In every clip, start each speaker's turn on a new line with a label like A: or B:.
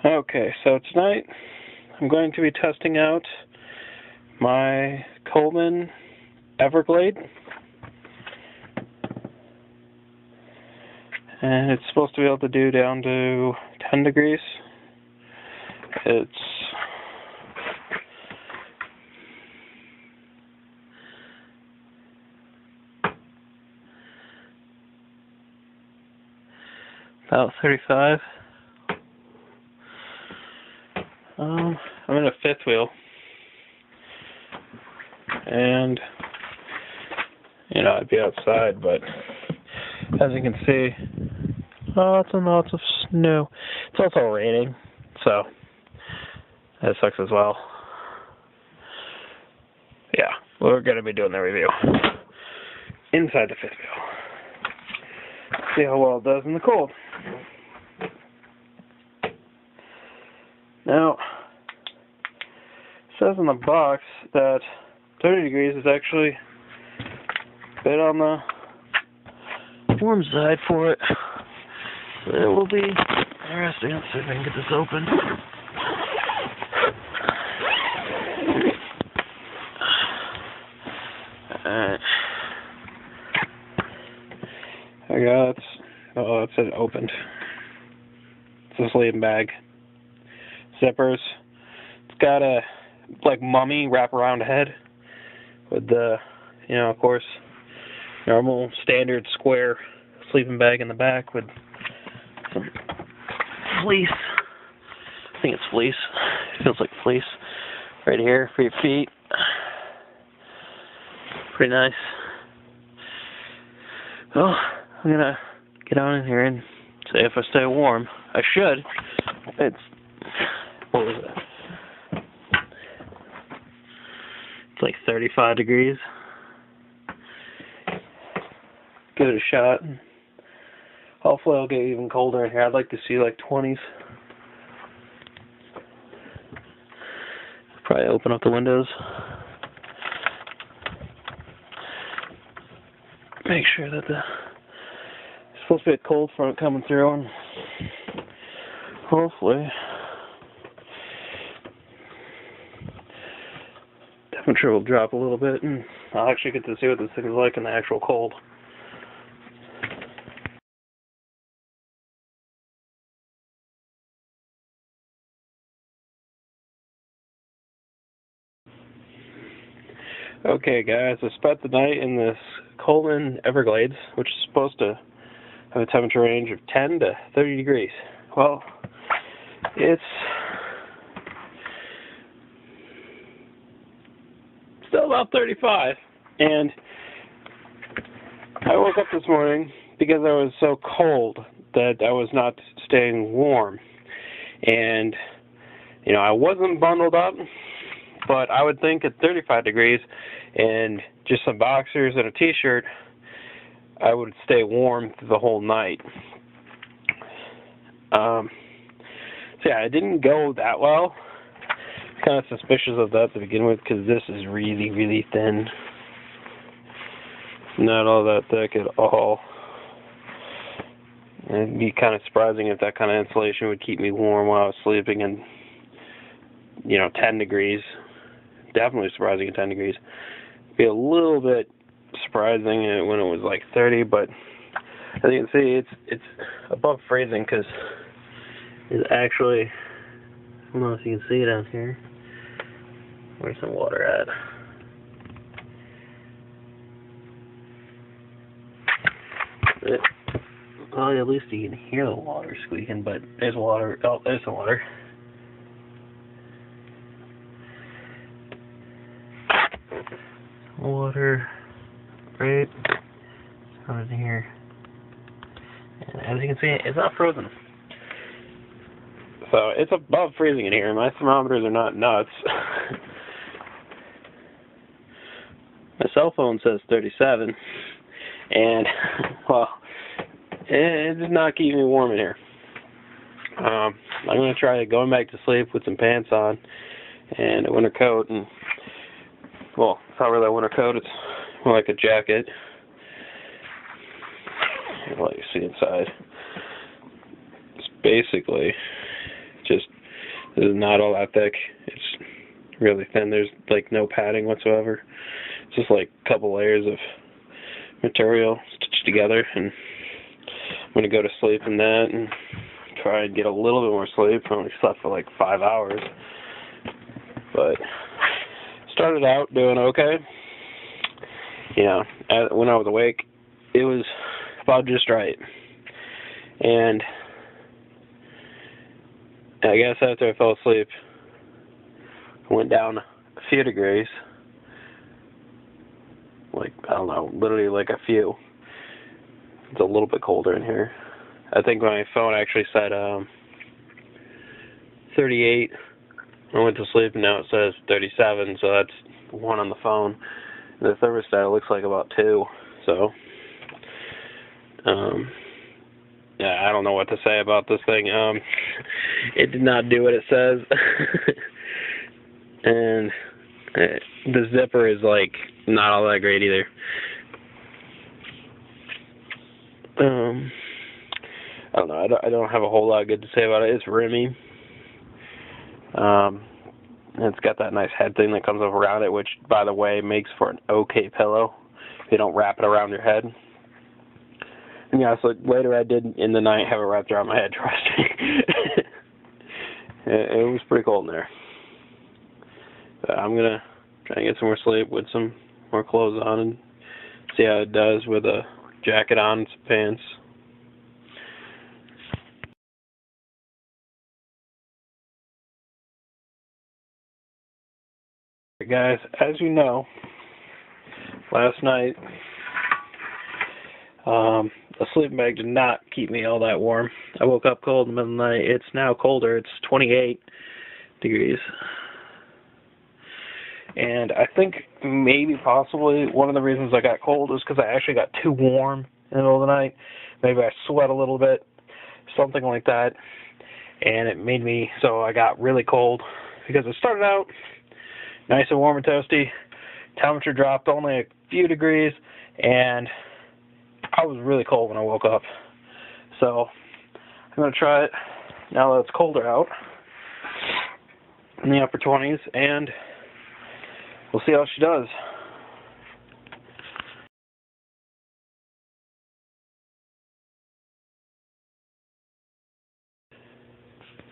A: Okay, so tonight I'm going to be testing out my Coleman Everglade, and it's supposed to be able to do down to 10 degrees. It's about 35. I'm in a fifth wheel, and I'd be outside, but as you can see, lots and lots of snow. It's also raining, so that sucks as well. Yeah, we're going to be doing the review inside the fifth wheel. See how well it does in the cold. Now, it says in the box that 30 degrees is actually a bit on the warm side for it. So it will be interesting. Let's see if I can get this open. Alright. There we go. That's it opened. It's a sleeping bag. Zippers. It's got a mummy wraparound head with the, of course, normal standard square sleeping bag in the back with some fleece. I think it's fleece. It feels like fleece right here for your feet. Pretty nice. Well, I'm gonna get on in here and see if I stay warm. I should. What was it? It's like 35 degrees. Give it a shot. Hopefully it'll get even colder in here. I'd like to see like 20s. Probably open up the windows. Make sure that it's supposed to be a cold front coming through, and hopefully temperature will drop a little bit, and I'll actually get to see what this thing is like in the actual cold. Okay guys, I spent the night in this Coleman Everglades, which is supposed to have a temperature range of 10 to 30 degrees. Well, it's still about 35, and I woke up this morning because I was so cold that I was not staying warm, and I wasn't bundled up, but I would think at 35 degrees and just some boxers and a t-shirt, I would stay warm through the whole night. So yeah, it didn't go that well. Kind of suspicious of that to begin with, because this is really, really thin. Not all that thick at all. It'd be kind of surprising if that kind of insulation would keep me warm while I was sleeping in, 10 degrees. Definitely surprising at 10 degrees. Be a little bit surprising when it was like 30, but as you can see, it's above freezing because it's actually, I don't know if you can see it out here. Where's some water at? Well, at least you can hear the water squeaking, but there's water. Oh, there's some water. Water right over here, and as you can see, it's not frozen, so it's above freezing in here. My thermometers are not nuts. My cell phone says 37, and well, it does not keep me warm in here. I'm going to try going back to sleep with some pants on and a winter coat, and well, it's not really a winter coat, it's more like a jacket. I'll let you see inside. It's basically just It's not all that thick. It's really thin. There's like no padding whatsoever. It's just like a couple layers of material stitched together, and I'm gonna go to sleep in that and try and get a little bit more sleep. I only slept for like 5 hours, but started out doing okay. You know, when I was awake, it was about just right, and I guess after I fell asleep, I went down a few degrees. Like, I don't know, literally like a few. It's a little bit colder in here. I think my phone actually said 38. I went to sleep and now it says 37, so that's 1 on the phone. And the thermostat looks like about 2. So, yeah, I don't know what to say about this thing. It did not do what it says. And the zipper is like not all that great either. I don't know. I don't have a whole lot good to say about it. It's roomy. And it's got that nice head thing that comes up around it, which, by the way, makes for an okay pillow if you don't wrap it around your head. And yeah, so later I did in the night have it wrapped around my head, trust me. It was pretty cold in there. But I'm going to try and get some more sleep with some more clothes on and see how it does with a jacket on and some pants. Guys, as you know, last night a sleeping bag did not keep me all that warm. I woke up cold in the middle of the night. It's now colder. It's 28 degrees. And I think maybe possibly one of the reasons I got cold is because I actually got too warm in the middle of the night. Maybe I sweat a little bit, something like that. And it made me, so I got really cold because it started out nice and warm and toasty. Temperature dropped only a few degrees, and I was really cold when I woke up. So I'm going to try it now that it's colder out in the upper 20s, and we'll see how she does.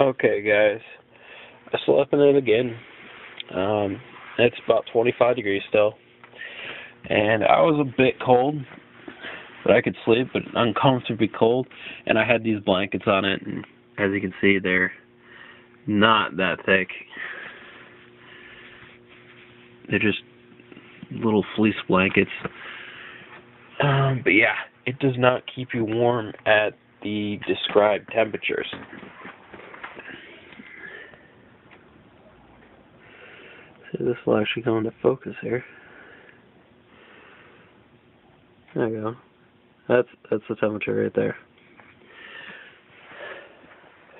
A: Okay, guys. I slept in it again. It's about 25 degrees still. And I was a bit cold, but I could sleep, but uncomfortably cold. And I had these blankets on it, and as you can see, they're not that thick. They're just little fleece blankets. But yeah, it does not keep you warm at the described temperatures. So this will actually go into focus here. There we go. That's the temperature right there.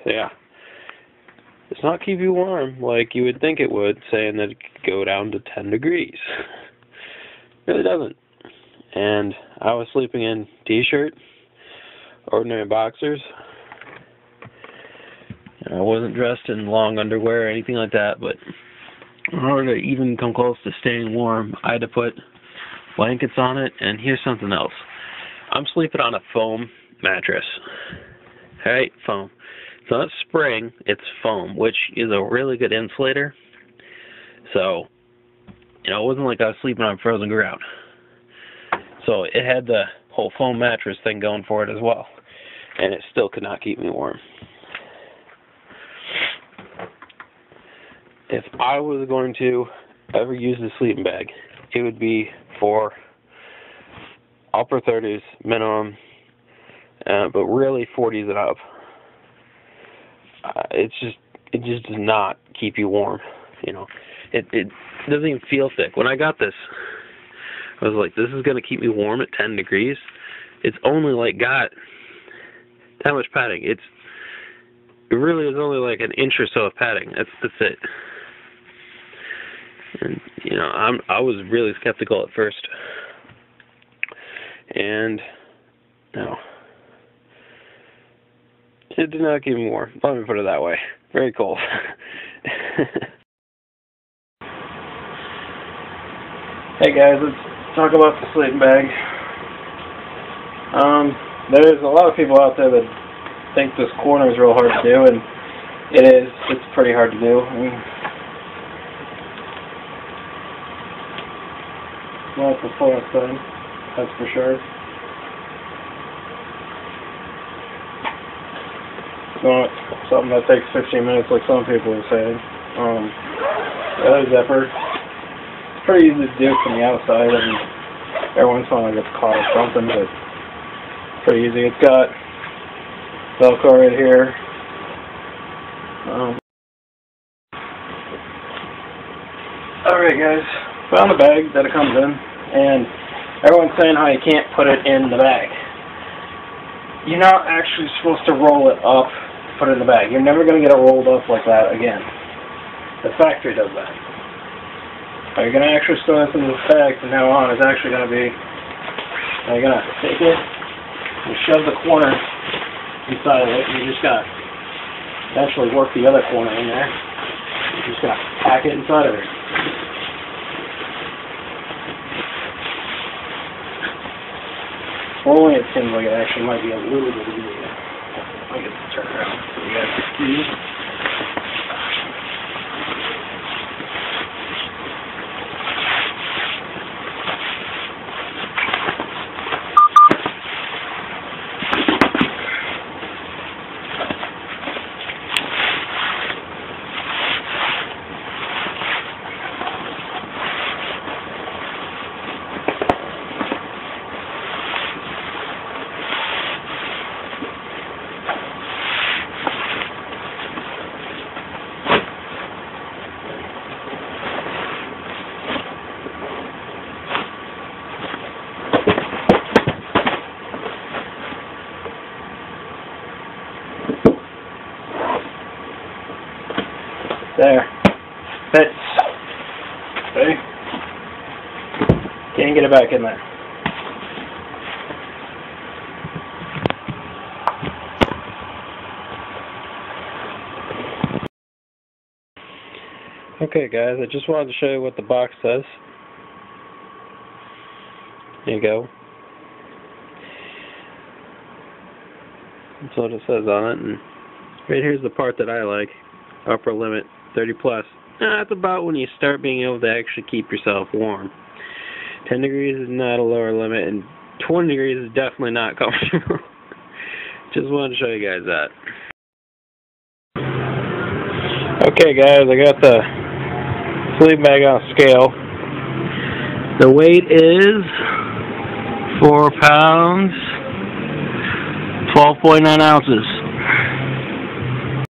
A: So yeah. It's not keep you warm like you would think it would, saying that it could go down to 10 degrees. It really doesn't. And I was sleeping in t-shirt, ordinary boxers. And I wasn't dressed in long underwear or anything like that, but in order to even come close to staying warm, I had to put blankets on it. And here's something else. I'm sleeping on a foam mattress. Alright, foam. It's not spring, it's foam, which is a really good insulator. So, it wasn't like I was sleeping on frozen ground. So it had the whole foam mattress thing going for it as well. And it still could not keep me warm. If I was going to ever use a sleeping bag, it would be for upper 30s minimum, but really 40s and up. It just does not keep you warm. It doesn't even feel thick. When I got this, I was like, this is going to keep me warm at 10 degrees. It's only got that much padding. It really is only like an inch or so of padding. That's it. And I was really skeptical at first. And no, it did not keep me warm. Let me put it that way. Very cold. Hey guys, let's talk about the sleeping bag. There's a lot of people out there that think this corner is real hard to do, and it is. It's pretty hard to do. I mean, not the fullest thing, that's for sure. It's not something that takes 15 minutes like some people are saying. The other zipper, it's pretty easy to do from the outside. I mean, every once in a while I get caught or something, but it's pretty easy. It's got Velcro right here. Alright guys, found the bag that it comes in, and everyone's saying how you can't put it in the bag. You're not actually supposed to roll it up, put it in the bag. You're never going to get it rolled up like that again. The factory does that. How you're going to actually store this in this bag from now on is actually going to be, you're going to take it and shove the corner inside of it, and you just got to eventually work the other corner in there. You just got to pack it inside of it. Only it seems like it actually might be a little bit easier. I get to turn around so you guys can see. There. Fits. See? Can't get it back in there. Okay guys, I just wanted to show you what the box says. There you go. That's what it says on it, and right here's the part that I like. Upper limit 30 plus. That's about when you start being able to actually keep yourself warm. 10 degrees is not a lower limit, and 20 degrees is definitely not comfortable. Just wanted to show you guys that. Okay guys, I got the sleeping bag on a scale. The weight is 4 pounds, 12.9 ounces.